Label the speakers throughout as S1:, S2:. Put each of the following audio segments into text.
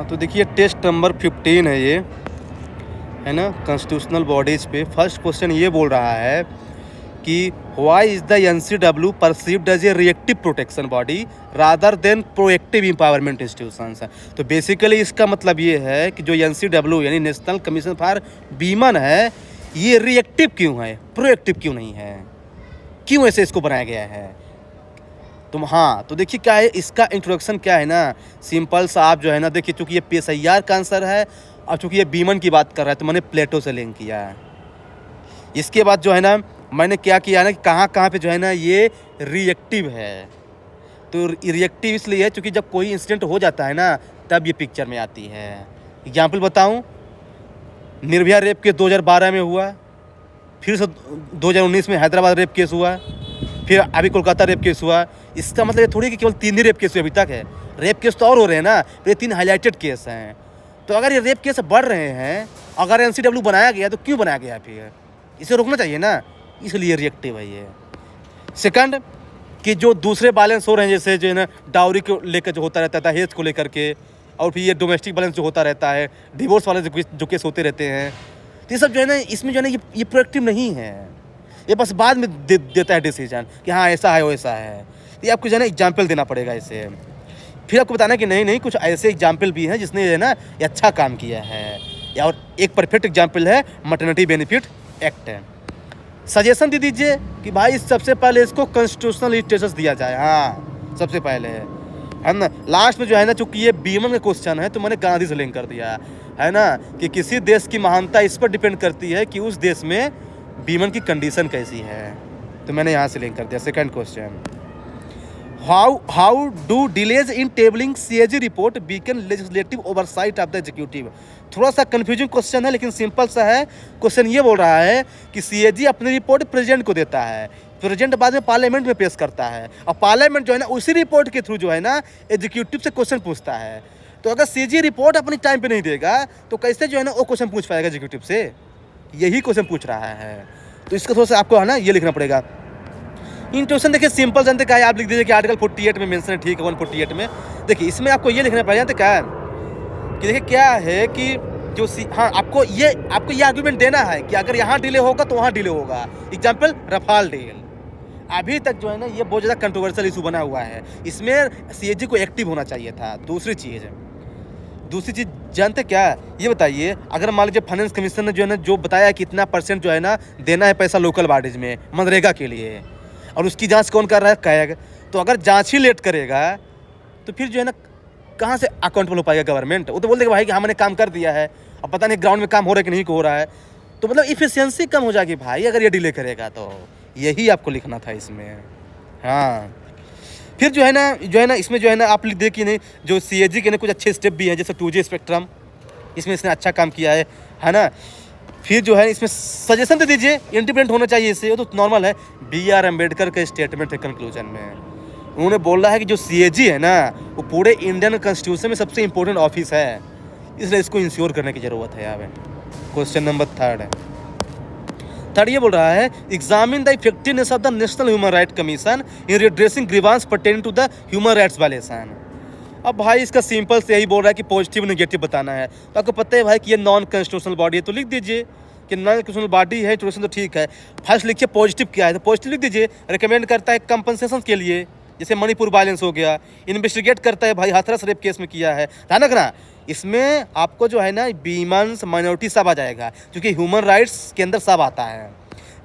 S1: हाँ, तो देखिए टेस्ट नंबर 15 है ये, है ना, कॉन्स्टिट्यूशनल बॉडीज़ पे। फर्स्ट क्वेश्चन ये बोल रहा है कि why is the NCW perceived as a reactive protection body rather than proactive empowerment institutions. तो बेसिकली इसका मतलब ये है कि जो एनसीडब्ल्यू यानी नेशनल कमीशन फॉर वीमेन है, ये रिएक्टिव क्यों है, प्रोएक्टिव क्यों नहीं है, क्यों ऐसे इसको बनाया गया है। तुम हाँ, तो देखिए क्या है इसका इंट्रोडक्शन क्या है ना, सिंपल सा आप जो है ना, देखिए चूँकि ये PSIR का आंसर है और चूँकि ये वीमेन की बात कर रहा है तो मैंने प्लेटो से लिंक किया है। इसके बाद जो है ना मैंने क्या किया ना कि कहाँ कहाँ पे जो है ना ये रिएक्टिव है। तो रिएक्टिव इसलिए है क्योंकि जब कोई इंसिडेंट हो जाता है ना तब ये पिक्चर में आती है। एग्जाम्पल बताऊँ, निर्भया रेप केस 2012 में हुआ, फिर से 2019 में हैदराबाद रेप केस हुआ, फिर अभी कोलकाता रेप केस हुआ। इसका मतलब ये थोड़ी कि केवल 3 ही रेप केस हुए अभी तक है, रेप केस तो और हो रहे हैं ना, ये 3 हाईलाइटेड केस हैं। तो अगर ये रेप केस बढ़ रहे हैं, अगर एनसीडब्ल्यू बनाया गया तो क्यों बनाया गया, फिर इसे रोकना चाहिए ना, इसलिए रिएक्टिव है ये। सेकंड कि जो दूसरे बैलेंस हो रहे हैं, जैसे जो है ना डाउरी को लेकर जो होता रहता था, हेज को लेकर के, और फिर ये डोमेस्टिक बैलेंस जो होता रहता है, डिवोर्स वाले जो केस होते रहते हैं, तो ये सब जो है ना इसमें जो है ना ये प्रोएक्टिव नहीं है, ये बस बाद में देता है डिसीजन कि हाँ ऐसा है वैसा है। ये आपको जो है ना एग्जाम्पल देना पड़ेगा इसे, फिर आपको बताना कि नहीं कुछ ऐसे एग्जाम्पल भी हैं जिसने जो है ना ये अच्छा काम किया है। और एक परफेक्ट एग्जाम्पल है मैटरनिटी बेनिफिट एक्ट है। सजेशन दे दीजिए कि भाई सबसे पहले इसको कॉन्स्टिट्यूशनल स्टेटस दिया जाए, हाँ सबसे पहले है ना। लास्ट में जो है ना चूँकि ये वीमेन का क्वेश्चन है तो मैंने गांधी से लिंक कर दिया है ना, कि किसी देश की महानता इस पर डिपेंड करती है कि उस देश में वीमेन की कंडीशन कैसी है, तो मैंने यहाँ से लिंक कर दिया। Second question, how do delays in tabling CAG report weaken legislative oversight of the executive. थोड़ा सा कंफ्यूजिंग क्वेश्चन है लेकिन सिंपल सा है। क्वेश्चन ये बोल रहा है कि CAG अपनी रिपोर्ट प्रेसिडेंट को देता है, प्रेसिडेंट बाद में पार्लियामेंट में पेश करता है, और पार्लियामेंट जो है ना उसी रिपोर्ट के थ्रू जो है ना एग्जीक्यूटिव से क्वेश्चन पूछता है। तो अगर CAG रिपोर्ट अपनी टाइम पे नहीं देगा तो कैसे जो है ना वो क्वेश्चन पूछ पाएगा एग्जीक्यूटिव से, यही क्वेश्चन पूछ रहा है। तो इसका थोड़ा सा आपको है ना ये लिखना पड़ेगा। इंट्रोडक्शन देखिए सिंपल जानते क्या है, आप लिख दीजिए कि आर्टिकल 48 में मेंशन है, ठीक है 148 में। देखिए इसमें आपको ये लिखना पड़ेगा, जानते क्या है कि देखिए क्या है कि जो हाँ आपको ये आर्गूमेंट देना है कि अगर यहाँ डिले होगा तो वहाँ डिले होगा। एग्जाम्पल रफाल डील, अभी तक जो है ना ये बहुत ज़्यादा कंट्रोवर्शियल इशू बना हुआ है, इसमें CAG को एक्टिव होना चाहिए था। दूसरी चीज़ जानते क्या, ये बताइए अगर मान लीजिए फाइनेंस कमीशन ने जो है ना जो बताया कि इतना % जो है ना देना है पैसा लोकल बॉडीज में मनरेगा के लिए, और उसकी जांच कौन कर रहा है, कैग। तो अगर जांच ही लेट करेगा तो फिर जो है ना कहाँ से अकाउंटेबल हो पाएगा गवर्नमेंट। वो तो बोल देगा भाई कि हमने काम कर दिया है, अब पता नहीं ग्राउंड में काम हो रहा है कि नहीं हो रहा है, तो मतलब इफिशियंसी कम हो जाएगी भाई अगर ये डिले करेगा। तो यही आपको लिखना था इसमें। हाँ फिर जो है ना इसमें जो है ना आप लिख दे कि नहीं जो CAG के ना कुछ अच्छे स्टेप भी हैं, जैसे 2G स्पेक्ट्रम, इसमें इसने अच्छा काम किया है ना। फिर जो है इसमें सजेशन दे दीजिए, इंडिपेंडेंट होना चाहिए इससे, वो तो नॉर्मल है। BR अम्बेडकर का स्टेटमेंट है कंक्लूजन में, उन्होंने बोला है कि जो CAG है ना वो पूरे इंडियन कॉन्स्टिट्यूशन में सबसे इंपॉर्टेंट ऑफिस है, इसलिए इसको इंश्योर करने की ज़रूरत है। यहाँ क्वेश्चन नंबर 3 है। थर्ड ये बोल रहा है examine the effectiveness of the national human right commission in redressing grievance pertaining to the human rights violation. अब भाई इसका सिंपल से यही बोल रहा है कि पॉजिटिव नेगेटिव बताना है। तो आपको पता है भाई कि ये नॉन कॉन्स्टिट्यूशनल बॉडी है, तो लिख दीजिए कि नॉन कॉन्स्टिट्यूशनल बॉडी है, इंट्रोडक्शन तो ठीक है। फर्स्ट लिखिए पॉजिटिव क्या है, तो पॉजिटिव लिख दीजिए। रिकमेंड करता है कंपनसेशन के लिए, जैसे मणिपुर वायलेंस हो गया। इन्वेस्टिगेट करता है भाई हाथरस रेप केस में किया है, ध्यान रखना इसमें आपको जो है ना वीमेन्स माइनॉरिटी सब आ जाएगा, क्योंकि ह्यूमन राइट्स के अंदर सब आता है।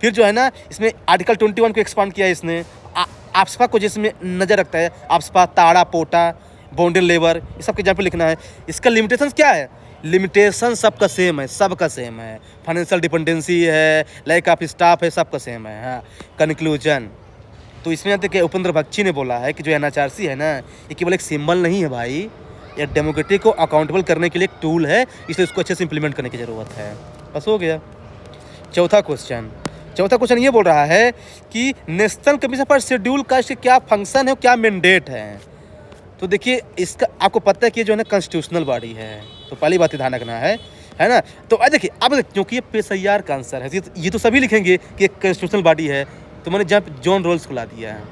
S1: फिर जो है ना इसमें आर्टिकल 21 को एक्सपांड किया है इसने, आपसपा को जिसमें नज़र रखता है, आपसपा, ताड़ा, पोटा, बाउंड्री लेबर, ये सब के एग्जाम्पल लिखना है। इसका लिमिटेशन क्या है, लिमिटेशन सबका सेम है, फाइनेंशियल डिपेंडेंसी है, लैक ऑफ स्टाफ है, सबका सेम है। हाँ कंक्लूजन, तो इसमें कि उपेंद्र बख्शी ने बोला है कि जो NHRC है ना ये केवल एक सिंबल नहीं है भाई, ये डेमोक्रेसी को अकाउंटेबल करने के लिए एक टूल है, इसलिए उसको अच्छे से इंप्लीमेंट करने की ज़रूरत है। बस हो गया। चौथा क्वेश्चन ये बोल रहा है कि national commission for schedule cast के क्या फंक्शन है, क्या मैंडेट है। तो देखिए इसका आपको पता है कि जो है ना कॉन्स्टिट्यूशनल बॉडी है, तो पहली बात ध्यान रखना है ना। तो देखिए अब क्योंकि ये PSIR का आंसर है, ये तो सभी लिखेंगे कि एक कॉन्स्टिट्यूशनल बॉडी है, तो मैंने जब जॉन रोल्स को ला दिया है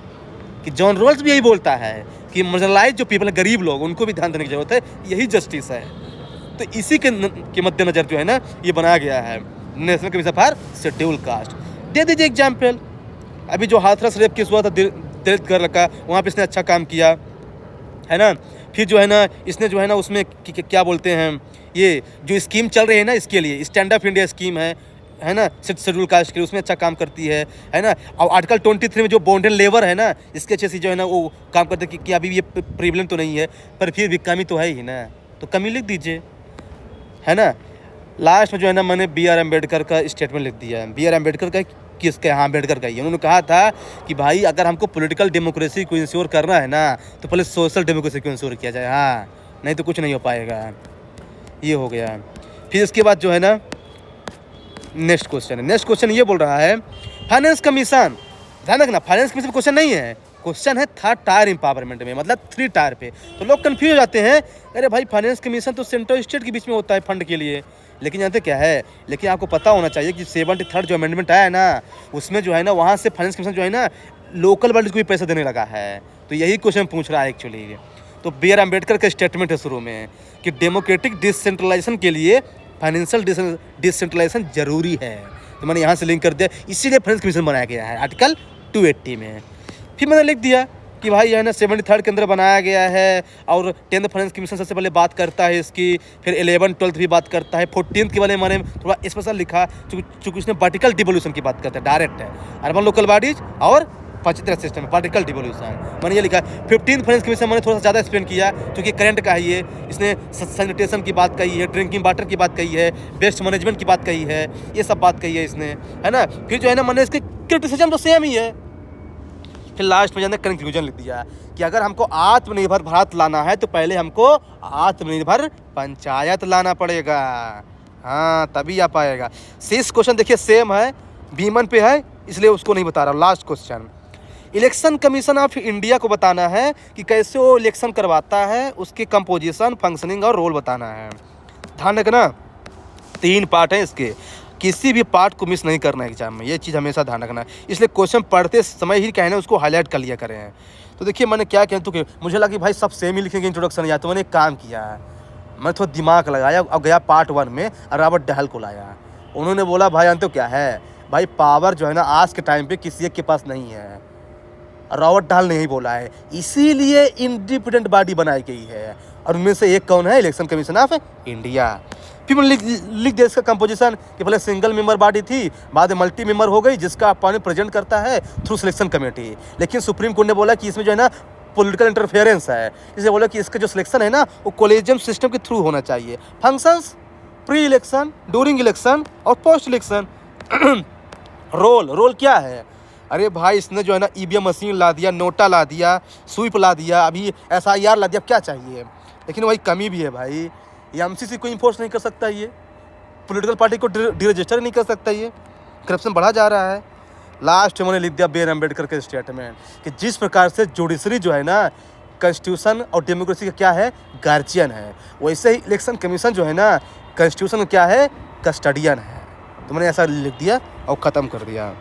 S1: कि जॉन रोल्स भी यही बोलता है कि मार्जिनलाइज जो पीपल है, गरीब लोग, उनको भी ध्यान देने की ज़रूरत है। यही जस्टिस है। तो इसी के मद्देनज़र जो है ना ये बनाया गया है national commission for schedule caste. दे दीजिए एग्जाम्पल, अभी जो हाथरस रेप केस हुआ था दलित गर्ल का, वहाँ पे इसने अच्छा काम किया है ना। फिर जो है ना इसने जो है ना उसमें क्या बोलते हैं, ये जो स्कीम चल रही है ना इसके लिए, स्टैंड अप इंडिया स्कीम है ना, शेड्यूल कास्ट के लिए, उसमें अच्छा काम करती है ना। और आर्टिकल 23 में जो बॉन्डेड लेबर है ना, इसके अच्छे से जो है ना वो काम करते कि अभी ये प्रॉब्लम तो नहीं है, पर फिर भी कमी तो है ही ना, तो कमी लिख दीजिए, है ना। लास्ट में जो है ना मैंने B.R. अम्बेडकर का स्टेटमेंट लिख दिया है। B.R. अम्बेडकर का किसका? हाँ, अम्बेडकर का ही है। उन्होंने कहा था कि भाई अगर हमको पॉलिटिकल डेमोक्रेसी को इंश्योर करना है ना, तो पहले सोशल डेमोक्रेसी को इंश्योर किया जाए, हाँ, नहीं तो कुछ नहीं हो पाएगा। ये हो गया। फिर इसके बाद जो है ना नेक्स्ट क्वेश्चन ये बोल रहा है फाइनेंस कमीशन, ध्यान रखना, फाइनेंस कमीशन क्वेश्चन नहीं है, क्वेश्चन है थर्ड टायर एम्पावरमेंट में, मतलब 3 टायर पे। तो लोग कंफ्यूज हो जाते हैं, अरे भाई फाइनेंस कमीशन तो सेंट्रल स्टेट के बीच में होता है फंड के लिए, लेकिन जानते क्या है, लेकिन आपको पता होना चाहिए कि 73rd जो अमेंडमेंट आया है ना, उसमें जो है ना वहाँ से फाइनेंस कमीशन जो है ना लोकल बॉडीज को भी पैसा देने लगा है। तो यही क्वेश्चन पूछ रहा है एक्चुअली। तो B.R. अम्बेडकर का स्टेटमेंट है शुरू में कि डेमोक्रेटिक डिसेंट्रलाइजेशन के लिए फाइनेंशियल डिसेंट्रलाइजेशन जरूरी है। तो मैंने यहाँ से लिंक कर दिया, इसीलिए फाइनेंस कमीशन बनाया गया है आर्टिकल 280 में। फिर मैंने लिख दिया कि भाई है ना 73rd के अंदर बनाया गया है, और 10th फाइनेंस कमीशन सबसे पहले बात करता है इसकी, फिर 11th 12th भी बात करता है, 14th के बारे में मैंने थोड़ा स्पेशल लिखा चूँकि उसने वर्टिकल डिवोल्यूशन की बात करता है, डायरेक्ट है अर्बन लोकल बॉडीज और पंचायती सिस्टम में वर्टिकल डिवोल्यूशन मैंने ये लिखा। 15th फाइनेंस कमीशन मैंने थोड़ा सा ज़्यादा एक्सप्लेन किया क्योंकि करंट का है ये, इसने सैनिटेशन की बात कही है, ड्रिंकिंग वाटर की बात कही है, वेस्ट मैनेजमेंट की बात कही है, ये सब बात कही है इसने, है ना। फिर जो है ना मैंने इसके क्रिटिसिज्म तो सेम ही है। फिर लास्ट में जाने कंक्लूजन लिख दिया कि अगर हमको आत्मनिर्भर भारत लाना है तो पहले हमको आत्मनिर्भर पंचायत लाना पड़ेगा, हाँ तभी आ पाएगा। 6 क्वेश्चन देखिए सेम है, B1 पे है इसलिए उसको नहीं बता रहा। Last question, election commission of India को बताना है कि कैसे वो इलेक्शन करवाता है, उसकी कंपोजिशन, फंक्शनिंग और रोल बताना है। ध्यान रखना 3 पार्ट है इसके, किसी भी पार्ट को मिस नहीं करना एग्जाम में, ये चीज़ हमेशा ध्यान रखना, इसलिए क्वेश्चन पढ़ते समय ही कहना उसको हाईलाइट कर लिया करें। तो देखिए मैंने क्या किया, तो मुझे लगा कि भाई सब सेम ही लिखेंगे इंट्रोडक्शन, या तो मैंने एक काम किया है, मैं थोड़ा दिमाग लगाया और गया पार्ट 1 में रॉबर्ट डहल को लाया। उन्होंने बोला भाई अंत तो क्या है भाई, पावर जो है ना आज के टाइम पे किसी एक के पास नहीं है, रॉबर्ट डहल ने ही बोला है, इसीलिए इंडिपेंडेंट बॉडी बनाई गई है, और उनमें से एक कौन है, इलेक्शन कमीशन ऑफ इंडिया। फिर मैंने लिख दिया इसका कंपोजिशन कि पहले सिंगल मेंबर बॉडी थी, बाद में मल्टी मेंबर हो गई, जिसका अपॉइंटमेंट प्रेजेंट करता है थ्रू सिलेक्शन कमेटी। लेकिन सुप्रीम कोर्ट ने बोला कि इसमें जो है ना पॉलिटिकल इंटरफेरेंस है, इसलिए बोला कि इसका जो सिलेक्शन है ना वो कॉलेजियम सिस्टम के थ्रू होना चाहिए। Functions, pre election, during election और पोस्ट इलेक्शन। रोल क्या है, अरे भाई इसने जो है ना ईवीएम मशीन ला दिया, नोटा ला दिया, स्वीप ला दिया, अभी SIR ला दिया, क्या चाहिए। लेकिन वही कमी भी है भाई, ये MCC को इन्फोर्स नहीं कर सकता, ये पॉलिटिकल पार्टी को डिरजिस्टर नहीं कर सकता, ये करप्शन बढ़ा जा रहा है। लास्ट में मैंने लिख दिया B.R. अम्बेडकर के स्टेटमेंट कि जिस प्रकार से जुडिशरी जो है ना कॉन्स्टिट्यूशन और डेमोक्रेसी का क्या है, गार्जियन है, वैसे ही इलेक्शन कमीशन जो है ना कॉन्स्टिट्यूशन का क्या है, कस्टडियन है। तो मैंने ऐसा लिख दिया और ख़त्म कर दिया।